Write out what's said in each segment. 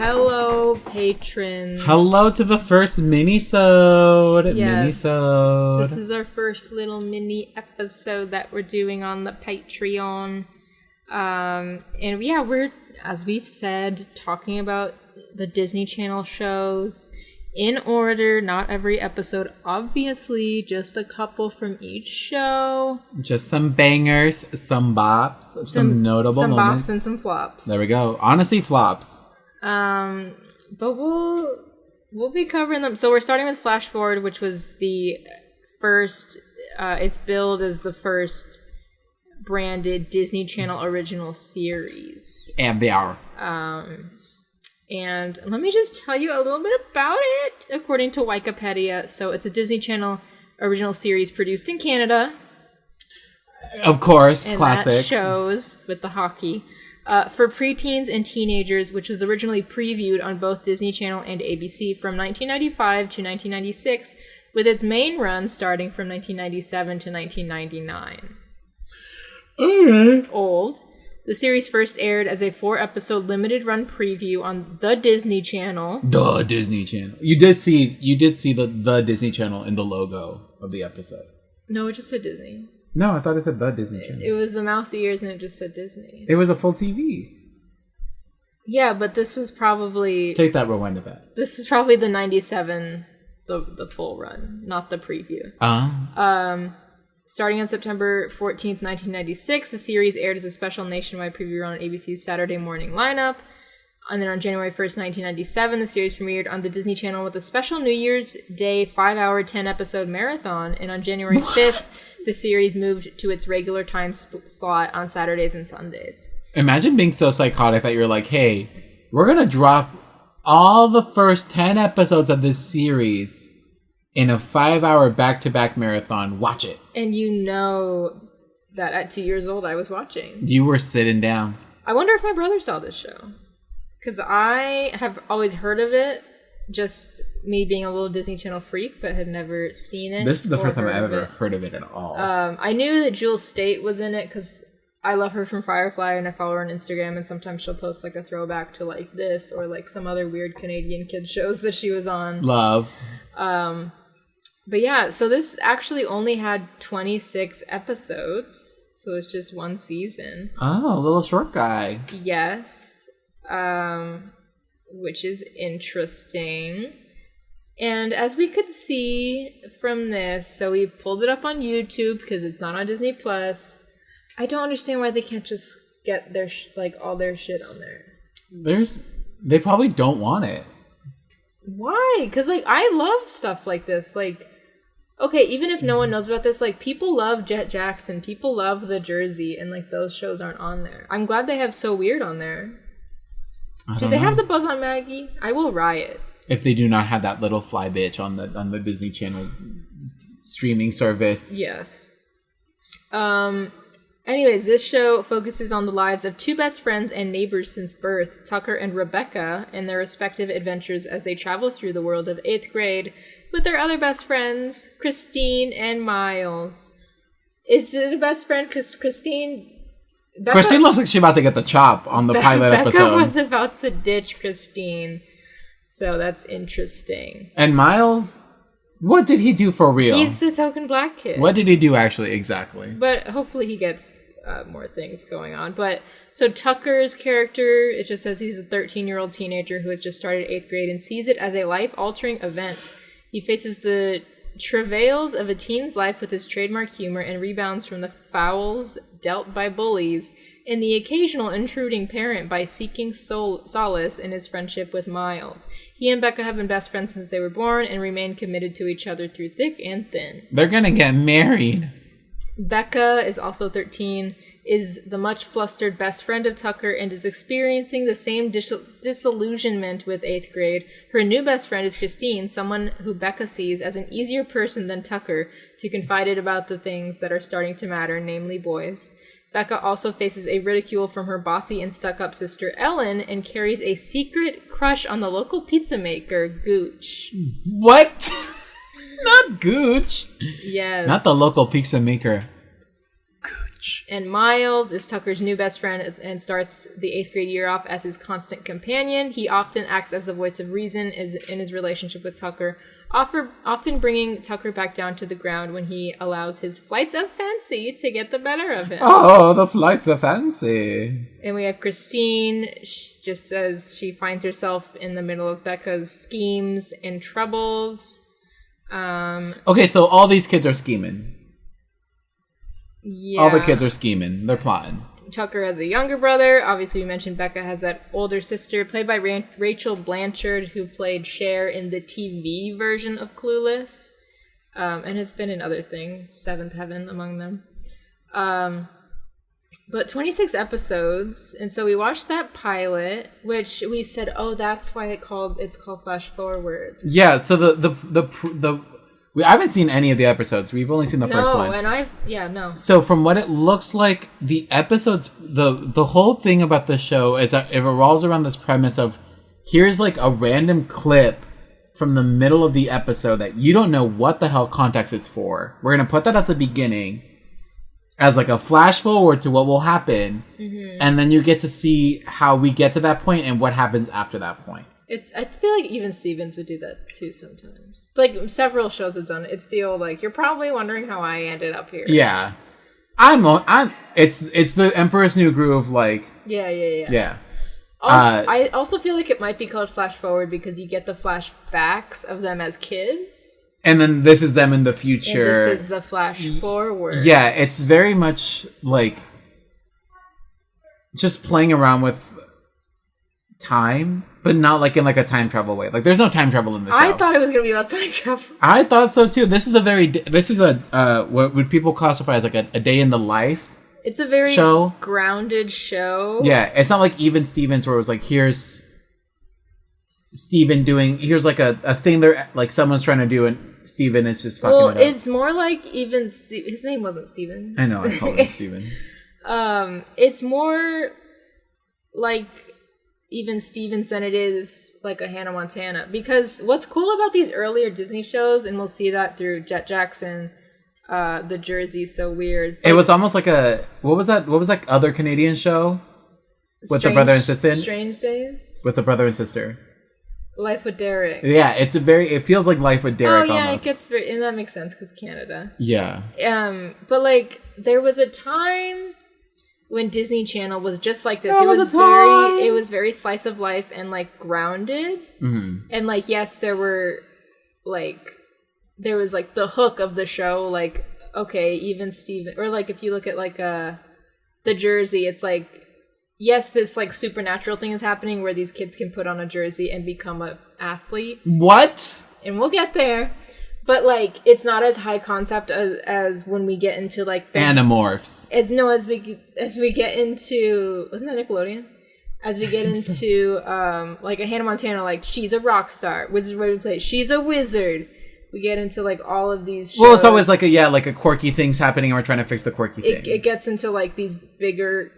Hello, patrons. Hello to the first mini-sode. Yes, this is our first little mini episode that we're doing on the Patreon. And yeah, we're, as we've said, talking about the Disney Channel shows in order, not every episode, obviously, just a couple from each show. Just some bangers, some bops, some notable moments. Some bops and some flops. There we go. Honestly, flops. But we'll be covering them. So we're starting with Flash Forward, which was the first, it's billed as the first branded Disney Channel original series. And they are. And let me just tell you a little bit about it, according to Wikipedia. So it's a Disney Channel original series produced in Canada. Of course, and classic. That shows with the hockey. For preteens and teenagers, which was originally previewed on both Disney Channel and ABC from 1995 to 1996, with its main run starting from 1997 to 1999. Okay. Old. The series first aired as a 4-episode limited run preview on the Disney Channel. The Disney Channel. You did see the Disney Channel in the logo of the episode. No, it just said Disney. No, I thought it said the Disney Channel. It was the mouse ears and it just said Disney. It was a full TV. Yeah, but this was probably... Take that, rewind it back. This was probably the 97, the full run, not the preview. Starting on September 14th, 1996, the series aired as a special nationwide preview run on ABC's Saturday morning lineup. And then on January 1st, 1997, the series premiered on the Disney Channel with a special New Year's Day 5-hour, 10-episode marathon. And on January 5th, the series moved to its regular time slot on Saturdays and Sundays. Imagine being so psychotic that you're like, hey, we're going to drop all the first 10 episodes of this series in a 5-hour back-to-back marathon. Watch it. And you know that at 2 years old, I was watching. You were sitting down. I wonder if my brother saw this show. Because I have always heard of it, just me being a little Disney Channel freak, but had never seen it. This is the first time I've ever heard of it at all. I knew that Jewel State was in it because I love her from Firefly and I follow her on Instagram, and sometimes she'll post like a throwback to like this or like some other weird Canadian kids shows that she was on. Love. But yeah, so this actually only had 26 episodes, so it's just one season. Oh, a little short guy. Yes. Which is interesting. And as we could see from this, so we pulled it up on YouTube because it's not on Disney Plus. I don't understand why they can't just get their all their shit on there. They probably don't want it. Why? Because I love stuff like this. Okay, even if no one knows about this, people love Jet Jackson, people love The Jersey, and those shows aren't on there. I'm glad they have So Weird on there. Do they have the Buzz on Maggie? I will riot. If they do not have that little fly bitch on the Disney Channel streaming service. Yes. Anyways, this show focuses on the lives of two best friends and neighbors since birth, Tucker and Rebecca, and their respective adventures as they travel through the world of 8th grade with their other best friends, Christine and Miles. Is it a best friend? Christine... Christine looks like she's about to get the chop on the pilot episode. Becca was about to ditch Christine, so that's interesting. And Miles, what did he do for real? He's the token black kid. What did he do actually, exactly? But hopefully he gets more things going on. But so Tucker's character, it just says he's a 13-year-old teenager who has just started 8th grade and sees it as a life-altering event. He faces the travails of a teen's life with his trademark humor and rebounds from the fouls dealt by bullies and the occasional intruding parent by seeking solace in his friendship with Miles. He and Becca have been best friends since they were born and remain committed to each other through thick and thin. They're gonna get married. Becca is also 13, is the much flustered best friend of Tucker, and is experiencing the same disillusionment with 8th grade. Her new best friend is Christine, someone who Becca sees as an easier person than Tucker to confide in about the things that are starting to matter, namely boys. Becca also faces a ridicule from her bossy and stuck-up sister Ellen and carries a secret crush on the local pizza maker, Gooch. What? Not Gooch. Yes. Not the local pizza maker. Gooch. And Miles is Tucker's new best friend and starts the 8th grade year off as his constant companion. He often acts as the voice of reason in his relationship with Tucker, often bringing Tucker back down to the ground when he allows his flights of fancy to get the better of him. Oh, the flights of fancy. And we have Christine. She just says she finds herself in the middle of Becca's schemes and troubles. Okay, so all these kids are scheming. Yeah. All the kids are scheming. They're plotting. Tucker has a younger brother. Obviously, we mentioned Becca has that older sister, played by Rachel Blanchard, who played Cher in the TV version of Clueless, and has been in other things, Seventh Heaven among them. But 26 episodes, and so we watched that pilot, which we said, oh, that's why it's called Flash Forward. Yeah. So I haven't seen any of the episodes. We've only seen the first one. No. So from what it looks like, the episodes, the whole thing about the show is that it revolves around this premise of here's like a random clip from the middle of the episode that you don't know what the hell context it's for. We're going to put that at the beginning as like a flash forward to what will happen. Mm-hmm. And then you get to see how we get to that point and what happens after that point. I feel like even Stevens would do that too sometimes. Like several shows have done it. It's the old like you're probably wondering how I ended up here. Yeah, it's the Emperor's New Groove. Like yeah. Also, I also feel like it might be called Flash Forward because you get the flashbacks of them as kids, and then this is them in the future. And this is the Flash Forward. Yeah, it's very much like just playing around with time, but not like in like a time travel way. Like there's no time travel in the show. I thought it was gonna be about time travel. I thought so too. This is a what would people classify as like a day in the life. It's a very show. Grounded show. Yeah, it's not like Even Stevens where it was like here's Steven doing here's like a thing there like someone's trying to do and Steven is just fucking it up. It's more like even his name wasn't Steven. I know, I called him Steven. It's more like Even Stevens than it is like a Hannah Montana. Because what's cool about these earlier Disney shows, and we'll see that through Jet Jackson, the Jersey's So Weird. It was almost like what was that other Canadian show? With the brother and sister? Strange Days? With the brother and sister. Life with Derek. Yeah, it feels like Life with Derek almost. It gets very, and that makes sense because Canada. Yeah. But like, there was a time when Disney Channel was just like this. It was very slice of life and like grounded. Mm-hmm. And like, yes, there was like the hook of the show, like, okay, Even Steven, or like if you look at like the Jersey, it's like, yes, this like supernatural thing is happening where these kids can put on a jersey and become an athlete. What? And we'll get there. But like, it's not as high concept as when we get into like the Animorphs. As we get into, wasn't that Nickelodeon? As we get into like a Hannah Montana, like she's a rock star. Wizard Way we play. She's a wizard. We get into like all of these shows. Well, it's always like a quirky thing's happening and we're trying to fix the quirky thing. It gets into like these bigger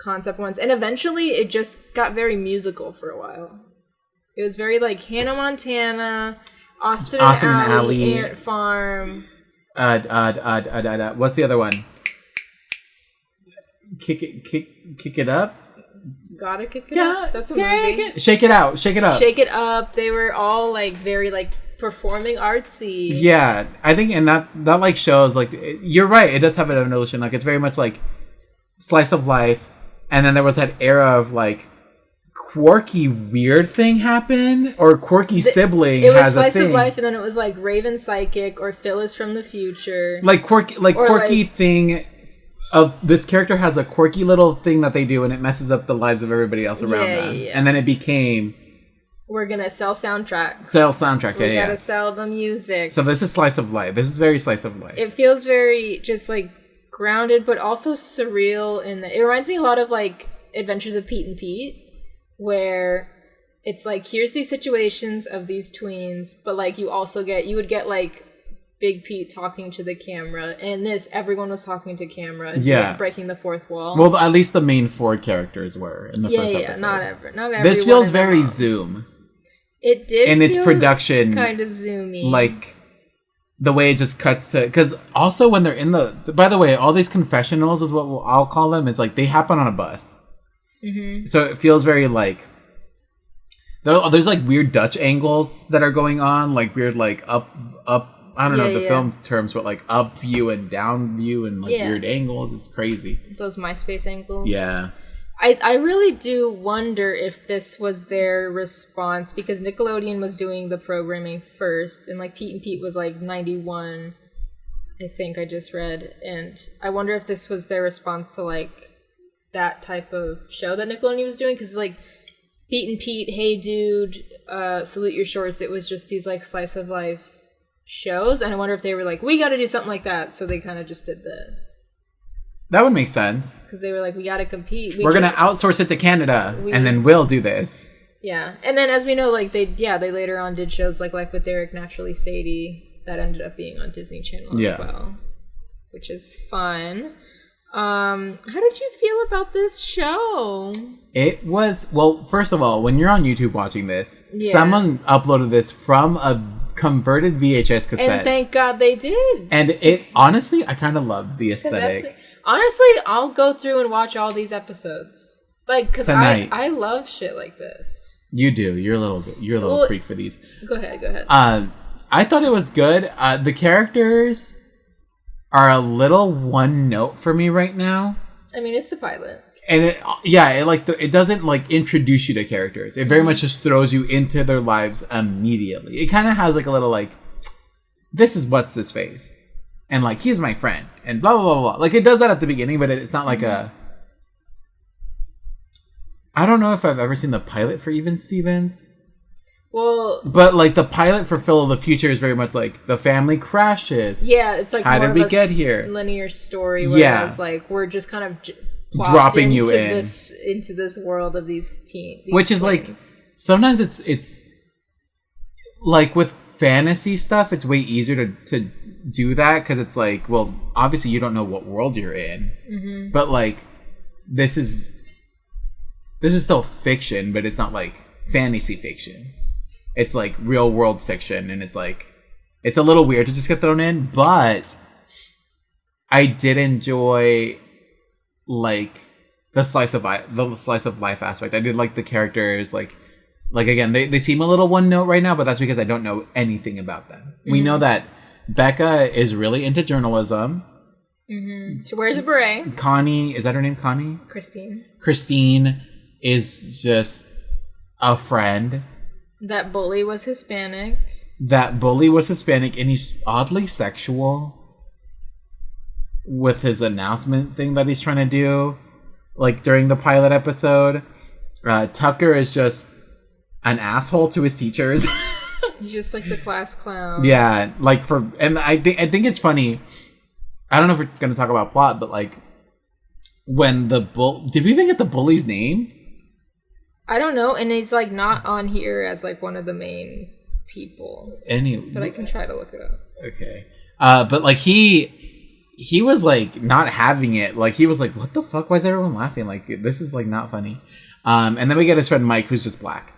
concept ones, and eventually it just got very musical for a while. It was very like Hannah Montana, Austin and Ally, Ant Farm. What's the other one? Kick it up. Gotta kick it up. That's a movie. Shake it out. Shake it up. Shake it up. They were all like very like performing artsy. Yeah, I think, and that like shows like you're right. It does have an evolution. Like it's very much like slice of life. And then there was that era of like quirky weird thing happen or quirky sibling it was has slice a thing. Of life, and then it was like Raven Psychic or Phyllis from the Future. Like quirky thing of this character has a quirky little thing that they do and it messes up the lives of everybody else around them. Yeah. And then it became we're gonna sell soundtracks. We gotta sell the music. So this is slice of life. This is very slice of life. It feels very just like grounded, but also surreal. It reminds me a lot of like Adventures of Pete and Pete, where it's like here's these situations of these tweens, but like you would get like Big Pete talking to the camera, and everyone was talking to camera. Yeah, breaking the fourth wall. Well, at least the main four characters were in the first episode. Not every. This feels very Zoom. It did in its production, kind of zoomy. Like the way it just cuts to, because also when they're in by the way, all these confessionals is what I'll call them, is like they happen on a bus. Mm-hmm. So it feels very like there's like weird Dutch angles that are going on, like weird like up. I don't know the film terms, but like up view and down view and like weird angles. It's crazy. Those MySpace angles. Yeah. I really do wonder if this was their response, because Nickelodeon was doing the programming first, and like Pete and Pete was like 91, I think I just read, and I wonder if this was their response to like that type of show that Nickelodeon was doing, because like Pete and Pete, Hey Dude, Salute Your Shorts, it was just these like slice of life shows, and I wonder if they were like, we got to do something like that, so they kind of just did this. That would make sense. Because they were like, we got to compete. We're going to outsource it to Canada, and then we'll do this. Yeah. And then as we know, like they later on did shows like Life with Derek, Naturally Sadie, that ended up being on Disney Channel as well, which is fun. How did you feel about this show? It was, well, first of all, when you're on YouTube watching this, someone uploaded this from a converted VHS cassette. And thank God they did. And it, honestly, I kind of loved the aesthetic. Honestly, I'll go through and watch all these episodes. Like, because I love shit like this. You do. You're a little freak for these. Go ahead. I thought it was good. The characters are a little one note for me right now. I mean, it's the pilot. And it doesn't like introduce you to characters. It very much just throws you into their lives immediately. It kind of has like a little like, this is what's this face. And like, he's my friend, and blah, blah, blah, blah. Like, it does that at the beginning, but it's not like I don't know if I've ever seen the pilot for Even Stevens. Well... But, like, the pilot for Phil of the Future is very much like, the family crashes. Yeah, it's like how did we get here? Linear story, whereas, like, we're just kind of dropping you in. Into this world of these teens. Which is, like, sometimes it's... Like, with fantasy stuff, it's way easier to do that, because it's like, well, obviously you don't know what world you're in, but like this is still fiction, but it's not like fantasy fiction. It's like real world fiction, and it's like it's a little weird to just get thrown in, but I did enjoy like the slice of life aspect. I did like the characters, like again, they seem a little one note right now, but that's because I don't know anything about them. We know that Becca is really into journalism. She wears a beret. Connie, is that her name? Connie? Christine is just a friend. That bully was Hispanic, and he's oddly sexual with his announcement thing that he's trying to do, like during the pilot episode. Tucker is just an asshole to his teachers. He's just like the class clown. Yeah, like and I think it's funny. I don't know if we're gonna talk about plot, but like when did we even get the bully's name? I don't know, and he's like not on here as like one of the main people. But I can try to look it up. Okay, but like he was like not having it. Like he was like, "What the fuck? Why is everyone laughing? Like this is like not funny." And then we get his friend Mike, who's just black.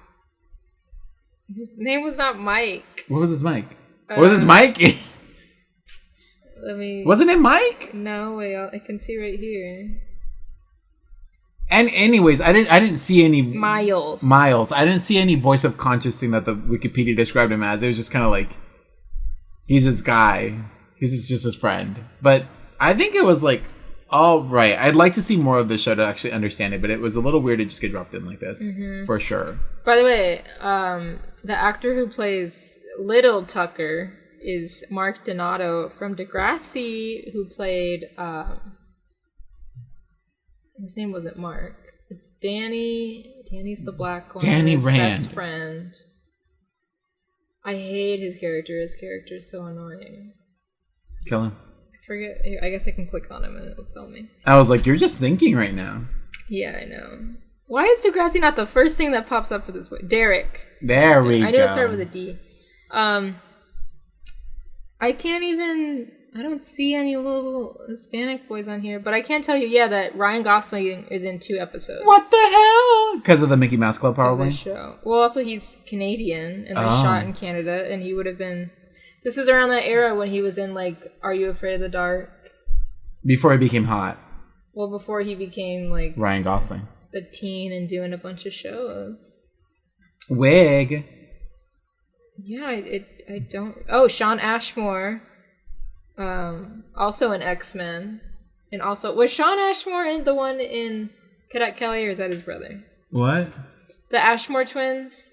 His name was not Mike. What was his Mike? What was his Mike? Wasn't it Mike? No, wait, I can see right here. And anyways, I didn't see any Miles. I didn't see any voice of conscious thing that the Wikipedia described him as. It was just kind of like, he's this guy. He's just his friend. But I think it was like, all right. I'd like to see more of this show to actually understand it, but it was a little weird to just get dropped in like this, for sure. By the way, the actor who plays Little Tucker is Mark Donato from Degrassi, who played... his name wasn't Mark. It's Danny. Danny's the black one. Danny his Rand. Best friend. I hate his character. His character is so annoying. Kill him. I forget. I guess I can click on him and it'll tell me. I was like, you're just thinking right now. Yeah, I know. Why is Degrassi not the first thing that pops up for this way? Derek. There we go. I knew it started with a D. I can't even... I don't see any little Hispanic boys on here, but I can tell you, that Ryan Gosling is in 2 episodes. What the hell? Because of the Mickey Mouse Club, probably? Of the show. Well, also, he's Canadian, and they shot in Canada, and he would have been... This is around that era when he was in, like, Are You Afraid of the Dark? Before he became hot. Well, before he became, like... Ryan Gosling. A teen and doing a bunch of shows. Wig. Yeah, I don't... Oh, Shawn Ashmore. Also in X-Men. And also... Was Shawn Ashmore the one in Cadet Kelly, or is that his brother? What? The Ashmore twins?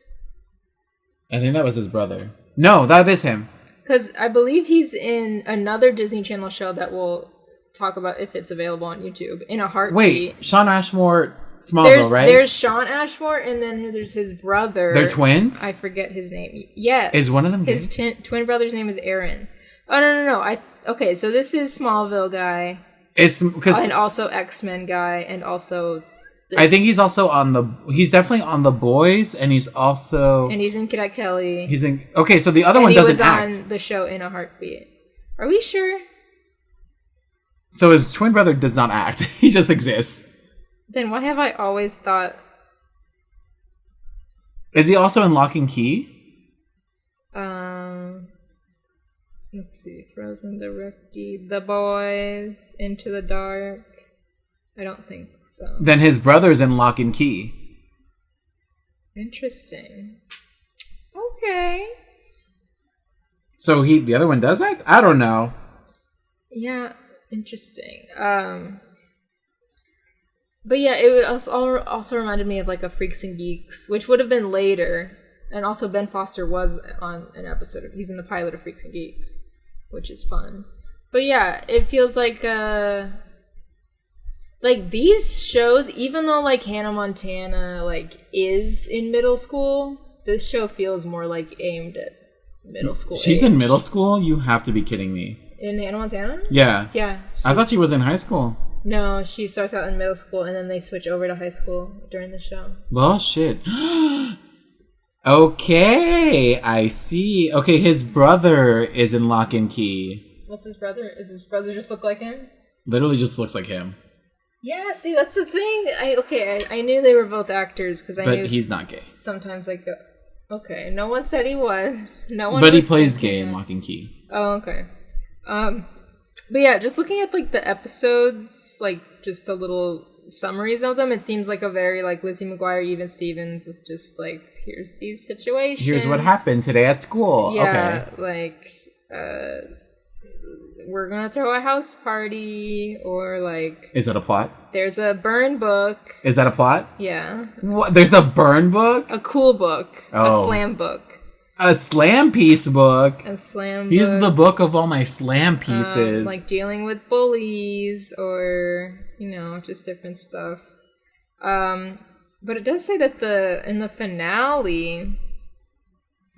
I think that was his brother. No, that is him. Because I believe he's in another Disney Channel show that we'll talk about if it's available on YouTube. In a Heartbeat. Wait, Shawn Ashmore, Smallville, right? There's Shawn Ashmore, and then there's his brother. They're twins? I forget his name. Yes. Is one of them his twin brother's name is Aaron. Oh, no. Okay, so this is Smallville guy. And also X-Men guy, and also... I think he's also he's definitely on The Boys, and he's also... And he's in Cadet Kelly. Okay, so the other one doesn't act. And he was on the show In a Heartbeat. Are we sure? So his twin brother does not act. He just exists. Then why have I always thought... Is he also in Lock and Key? Let's see. Frozen, The Rookie, The Boys, Into the Dark. I don't think so. Then his brother's in Lock and Key. Interesting. Okay. So the other one does act? I don't know. Yeah, interesting. But yeah, it would also reminded me of like a Freaks and Geeks, which would have been later. And also Ben Foster was on an episode he's in the pilot of Freaks and Geeks, which is fun. But yeah, it feels like these shows, even though like Hannah Montana like is in middle school, this show feels more like aimed at middle school. She's in middle school? You have to be kidding me. In Hannah Montana? Yeah. Yeah. I thought she was in high school. No, she starts out in middle school and then they switch over to high school during the show. Well, shit. Okay, I see. Okay, his brother is in Lock and Key. What's his brother? Does his brother just look like him? Literally just looks like him. Yeah, see, that's the thing. I knew they were both actors because I knew... But he's not gay. Sometimes like... Okay, no one said he was. No one. But he plays gay in Lock and Key. Oh, okay. But yeah, just looking at like the episodes, like just the little summaries of them, it seems like a very like Lizzie McGuire, Even Stevens is just like, here's these situations. Here's what happened today at school. Yeah, okay. Like we're gonna throw a house party, or like... Is that a plot? There's a burn book. Is that a plot? Yeah. What? There's a burn book? A cool book. Oh. A slam book. A slam piece book. A slam Here's book. the book of all my slam pieces. Like dealing with bullies, or, you know, just different stuff. But it does say that in the finale...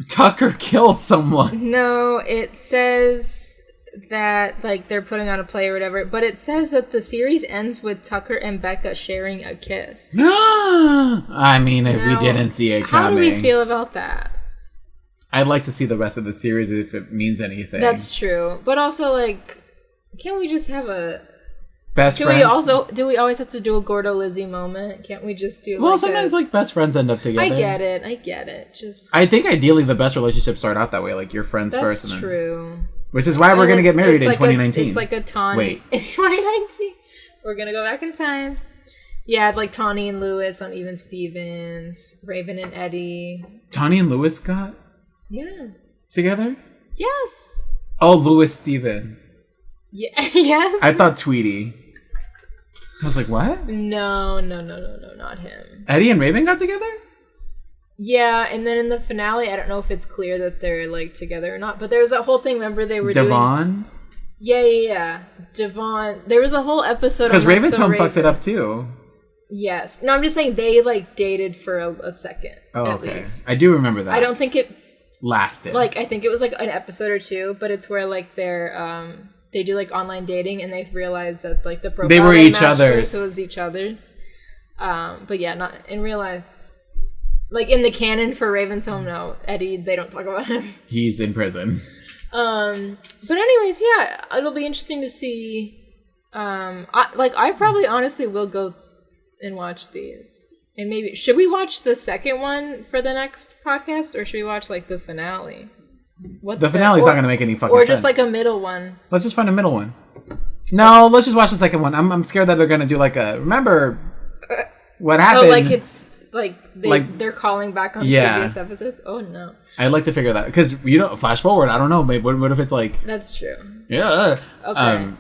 Tucker kills someone. No, it says that like they're putting on a play or whatever, but it says that the series ends with Tucker and Becca sharing a kiss. I mean, if we didn't see it coming. How do we feel about that? I'd like to see the rest of the series if it means anything. That's true. But also, like, can't we just have a... Best friends? Do we always have to do a Gordo Lizzie moment? Can't we just do sometimes like best friends end up together. I get it. Just... I think ideally the best relationships start out that way, like you're friends first. That's true. Which is why we're going to get married in 2019. It's like a Tawny. Wait. In 2019? We're going to go back in time. Yeah, it's like Tawny and Lewis on Even Stevens. Raven and Eddie. Tawny and Lewis got... Yeah. Together? Yes. Oh, Lewis Stevens. Yeah. Yes. I thought Tweety. I was like, what? No, not him. Eddie and Raven got together? Yeah, and then in the finale, I don't know if it's clear that they're, like, together or not, but there was that whole thing, remember they were Devon? Yeah. Devon. There was a whole episode... Because Raven's home fucks it up, too. Yes. No, I'm just saying they, like, dated for a second, at least. I do remember that. I don't think it... lasted. Like, I think it was, like, an episode or two, but it's where, like, they do, like, online dating, and they realize that, like, the profile they were each other's. So it was each other's. But yeah, not in real life. Like, in the canon for Raven's Home, no. Eddie, they don't talk about him. He's in prison. But anyways, yeah, it'll be interesting to see. I probably honestly will go and watch these. And maybe, should we watch the second one for the next podcast, or should we watch, like, the finale? What's the finale's not going to make any fucking sense. sense. Or just like a middle one. Let's just find a middle one. No, let's just watch the second one. I'm scared that they're going to do like a... Remember what happened? Oh, like it's... They're calling back on previous episodes? Oh, no. I'd like to figure that... Because, flash forward, I don't know. Maybe, what if it's like... That's true. Yeah. Okay.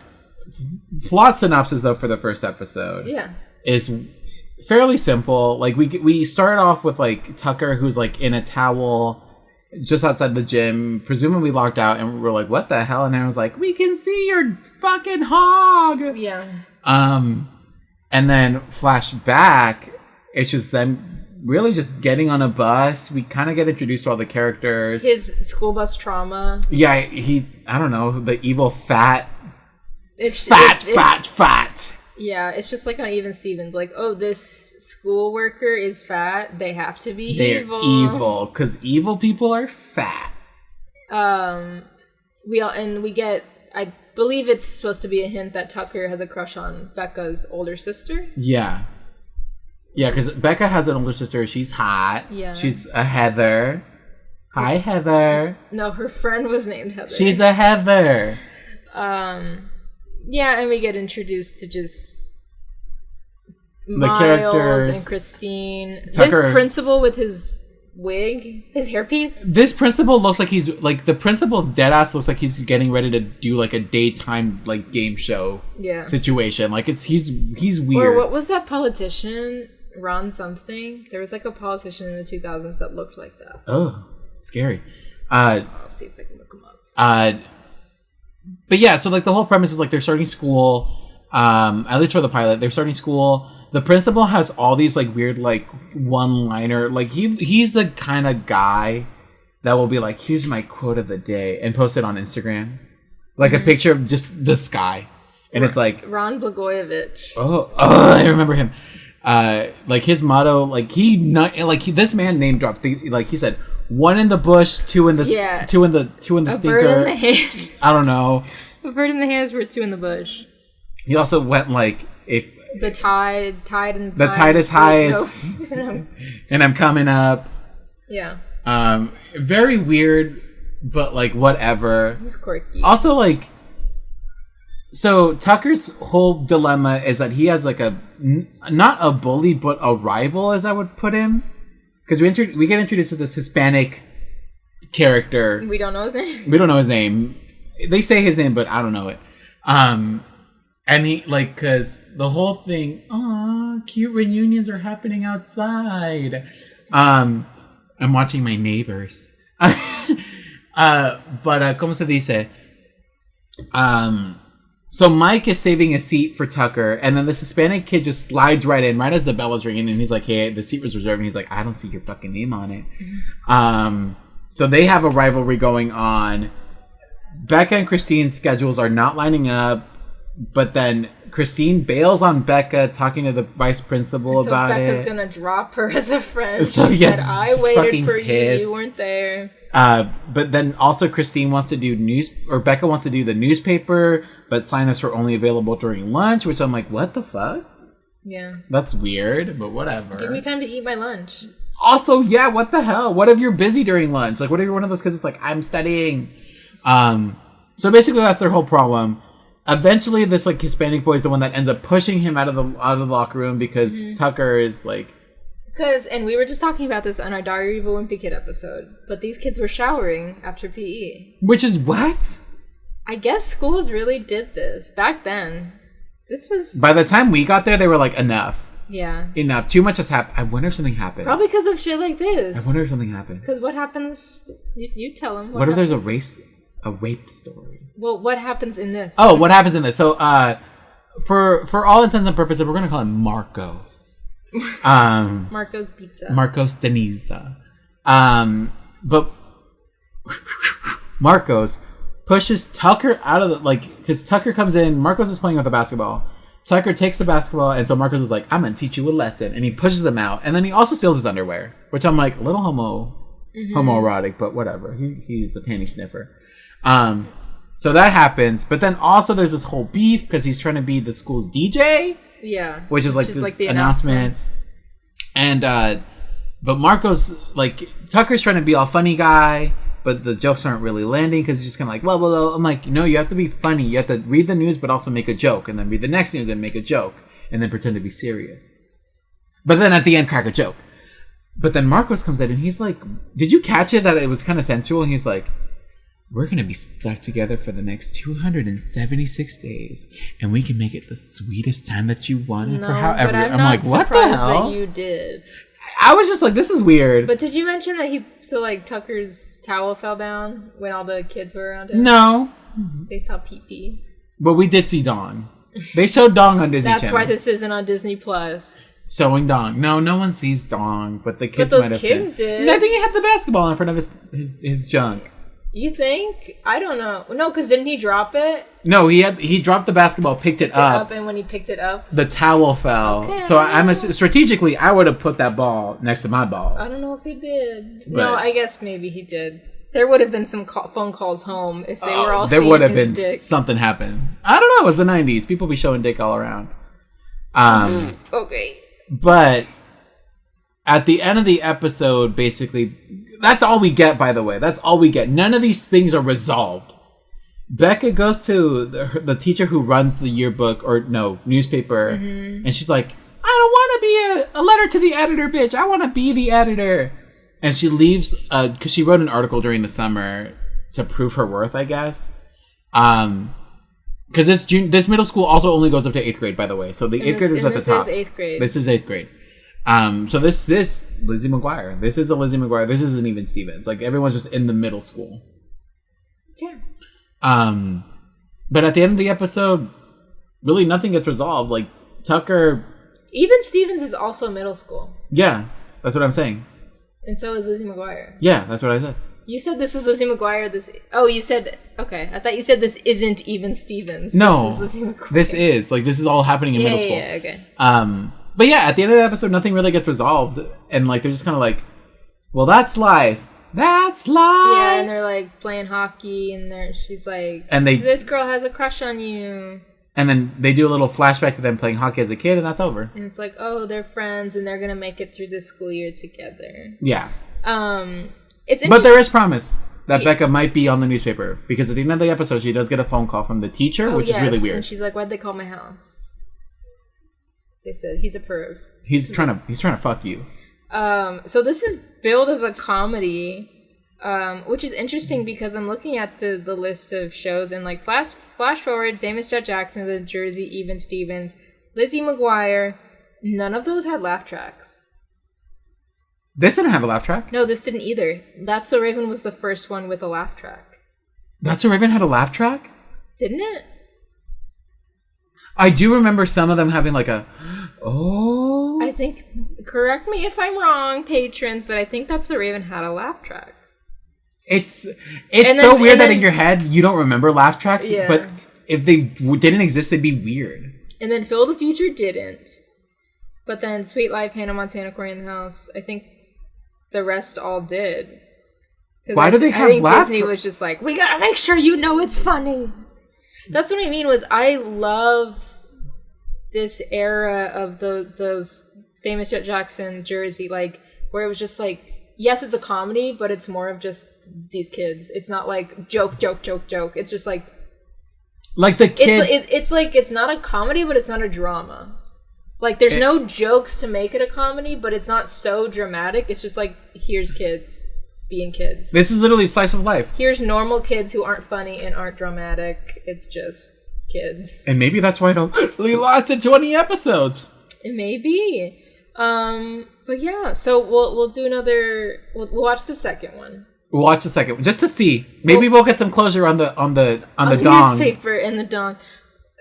Plot synopsis, though, for the first episode. Yeah. Is fairly simple. Like, we start off with, like, Tucker, who's, like, in a towel just outside the gym, presumably locked out, and we're like, what the hell? And I was like, we can see your fucking hog! Yeah. And then flash back, it's just them really just getting on a bus. We kind of get introduced to all the characters. His school bus trauma. Yeah, I don't know, the evil fat. Fat. Yeah, it's just like on Even Stevens. Like, oh, this school worker is fat. They have to be They're evil. evil, because evil people are fat. We get... I believe it's supposed to be a hint that Tucker has a crush on Becca's older sister. Yeah. Yeah, because Becca has an older sister. She's hot. Yeah. She's a Heather. Hi, Heather. No, her friend was named Heather. She's a Heather. Yeah, and we get introduced to just the Miles characters and Christine. Tucker, this principal with his wig, his hairpiece. This principal looks like he's like the principal deadass looks like he's getting ready to do like a daytime like game show situation. Like he's weird. Or what was that politician? Ron something. There was like a politician in the 2000s that looked like that. Oh, scary. I'll see if I can look him up. But yeah, so like the whole premise is like they're starting school. At least for the pilot, they're starting school. The principal has all these like weird like one-liner. Like he's the kind of guy that will be like, "Here's my quote of the day," and post it on Instagram, like a picture of just the sky, and it's like Ron Blagojevich. Oh, I remember him. Like his motto, like this man name dropped. Like he said, 1 in the bush, 2 in the two in the stinker. Bird in the hand. I don't know. A bird in the hands were 2 in the bush. He also went like if the tide is highest, and I'm coming up. Yeah. Very weird, but like whatever. He's quirky. Also, like, so Tucker's whole dilemma is that he has like not a bully, but a rival, as I would put him, because we get introduced to this Hispanic character. We don't know his name. We don't know his name. They say his name, but I don't know it. And he, like, because the whole thing, cute reunions are happening outside. I'm watching my neighbors. But, como se dice? So Mike is saving a seat for Tucker, and then this Hispanic kid just slides right in, right as the bell is ringing, and he's like, hey, the seat was reserved, and he's like, I don't see your fucking name on it. So they have a rivalry going on. Becca and Christine's schedules are not lining up. But then Christine bails on Becca, talking to the vice principal about Becca's it. gonna drop her as a friend. So she said, I waited for pissed. you weren't there. But then also Christine wants to do Becca wants to do the newspaper, but signups were only available during lunch, which I'm like, what the fuck? Yeah. That's weird, but whatever. Give me time to eat my lunch. Also, yeah, what the hell? What if you're busy during lunch? Like, what if you're one of those kids that's like, I'm studying? So basically that's their whole problem. Eventually, this like Hispanic boy is the one that ends up pushing him out of the locker room because Tucker is like. And we were just talking about this on our Diary of a Wimpy Kid episode, but these kids were showering after PE. Which is what? I guess schools really did this back then. This was. By the time we got there, they were like, enough. Yeah. Enough. Too much has happened. I wonder if something happened. Probably because of shit like this. I wonder if something happened. Because what happens? You tell them. What if there's a rape story? Well, what happens in this? Oh, what happens in this? So, for all intents and purposes, we're gonna call him Marcos. Marcos Pizza. Marcos Deniza. But Marcos pushes Tucker out of because Tucker comes in. Marcos is playing with the basketball. Tucker takes the basketball, and so Marcos is like, "I'm gonna teach you a lesson," and he pushes him out, and then he also steals his underwear, which I'm like, a little homoerotic, but whatever. He's a panty sniffer. So that happens, but then also there's this whole beef because he's trying to be the school's DJ. Yeah, which is this the announcement. And but Marcos, like, Tucker's trying to be all funny guy, but the jokes aren't really landing because it's just kind of like, well. I'm like, no, you have to be funny. You have to read the news, but also make a joke, and then read the next news and make a joke, and then pretend to be serious. But then at the end, crack a joke. But then Marcos comes in and he's like, did you catch it that it was kind of sensual? And he's like, we're going to be stuck together for the next 276 days, and we can make it the sweetest time that you want for however. But I'm like, what the hell? That you did. I was just like, this is weird. But did you mention that Tucker's towel fell down when all the kids were around him? No. They saw pee-pee. But we did see Dong. They showed Dong on Disney That's Channel. why this isn't on Disney Plus. Sewing Dong. No one sees Dong, but the kids but might have kids seen. did. And I think he had the basketball in front of his junk. You think? I don't know. No, because didn't he drop it? No, he dropped the basketball, picked it up, and when he picked it up, the towel fell. Okay, so strategically, I would have put that ball next to my balls. I don't know if he did. No, I guess maybe he did. There would have been some phone calls home if they were all. There would have been dick. Something happen. I don't know. It was the 90s. People be showing dick all around. Okay. But at the end of the episode, basically, that's all we get, by the way. That's all we get. None of these things are resolved. Becca goes to the teacher who runs the yearbook, newspaper, and she's like, I don't want to be a letter to the editor, bitch. I want to be the editor. And she leaves, because she wrote an article during the summer to prove her worth, I guess. Because this middle school also only goes up to 8th grade, by the way. So the 8th graders at the top. This is 8th grade. This is 8th grade. So this Lizzie McGuire. This is a Lizzie McGuire. This isn't even Stevens. Like, everyone's just in the middle school. Yeah. But at the end of the episode, really nothing gets resolved. Like, Tucker... Even Stevens is also middle school. Yeah, that's what I'm saying. And so is Lizzie McGuire. Yeah, that's what I said. You said this is Lizzie McGuire. You said... Okay, I thought you said this isn't even Stevens. No, this is Lizzie McGuire. This is. Like, this is all happening in middle school. Yeah, okay. But yeah, at the end of the episode, nothing really gets resolved. And, like, they're just kind of like, well, that's life. That's life. Yeah, and they're, like, playing hockey, and she's like, this girl has a crush on you. And then they do a little flashback to them playing hockey as a kid, and that's over. And it's like, oh, they're friends, and they're going to make it through this school year together. Yeah. It's but there is promise that Becca might be on the newspaper, because at the end of the episode, she does get a phone call from the teacher, which is really weird. And she's like, why'd they call my house? They said, he's a perv. He's trying to fuck you. So this is billed as a comedy, which is interesting because I'm looking at the list of shows, and like flash forward, Famous Jet Jackson, The Jersey, Even Stevens, Lizzie McGuire, none of those had laugh tracks. This didn't have a laugh track? No, this didn't either. That's So Raven was the first one with a laugh track. That's So Raven had a laugh track? Didn't it? I do remember some of them having like a, oh. I think, correct me if I'm wrong, patrons, but I think That's So Raven had a laugh track. It's so weird that in your head you don't remember laugh tracks, but if they didn't exist, they'd be weird. And then Phil the Future didn't. But then Sweet Life, Hannah Montana, Corey in the House, I think the rest all did. Why do they have laugh tracks? Disney was just like, we gotta make sure you know it's funny. That's what I mean was I love this era of those Famous Jet Jackson, Jersey, like where it was just like, yes, it's a comedy, but it's more of just these kids. It's not like joke. It's just like the kids. It's like it's not a comedy, but it's not a drama. Like there's no jokes to make it a comedy, but it's not so dramatic. It's just like here's kids being kids. This is literally slice of life. Here's normal kids who aren't funny and aren't dramatic. It's just kids. And maybe that's why it only lasted 20 episodes. It may be. But yeah, so we'll do another. We'll watch the second one. We'll watch the second one just to see. Maybe we'll get some closure on the dong newspaper and the dong.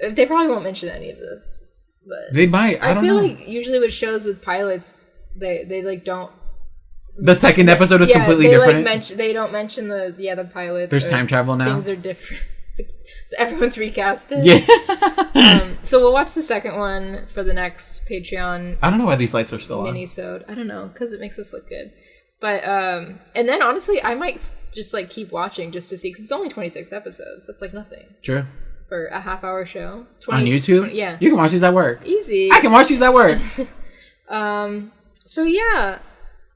They probably won't mention any of this, but they might. I feel like usually with shows with pilots, they like don't. The second episode is completely different. Like they don't mention the pilot. There's time travel now. Things are different. Everyone's recasted. Yeah. So we'll watch the second one for the next Patreon. I don't know why these lights are still on. Mini-sode. I don't know, because it makes us look good. But and then honestly, I might just like keep watching just to see, because it's only 26 episodes. That's like nothing. True. For a half-hour show. On YouTube? 20, yeah. You can watch these at work. Easy. I can watch these at work. So yeah.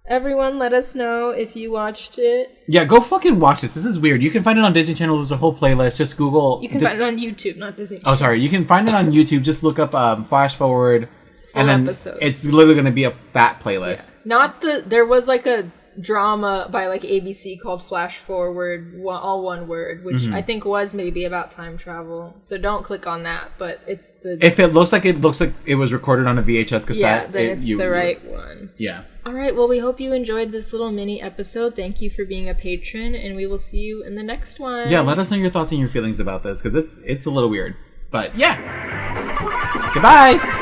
Everyone, let us know if you watched it. Yeah, go fucking watch this. This is weird. You can find it on Disney Channel. There's a whole playlist. Just Google. You can find it on YouTube, not Disney Channel. Oh, sorry. You can find it on YouTube. Just look up Flash Forward. Full episodes. It's literally going to be a fat playlist. Yeah. Not the... There was like a drama by like ABC called Flash Forward, all one word, which I think was maybe about time travel. So don't click on that, but it's the... If it looks like it was recorded on a VHS cassette... Yeah, then it's the right one. Yeah. All right, well, we hope you enjoyed this little mini episode. Thank you for being a patron, and we will see you in the next one. Yeah, let us know your thoughts and your feelings about this, because it's a little weird. But yeah. Goodbye!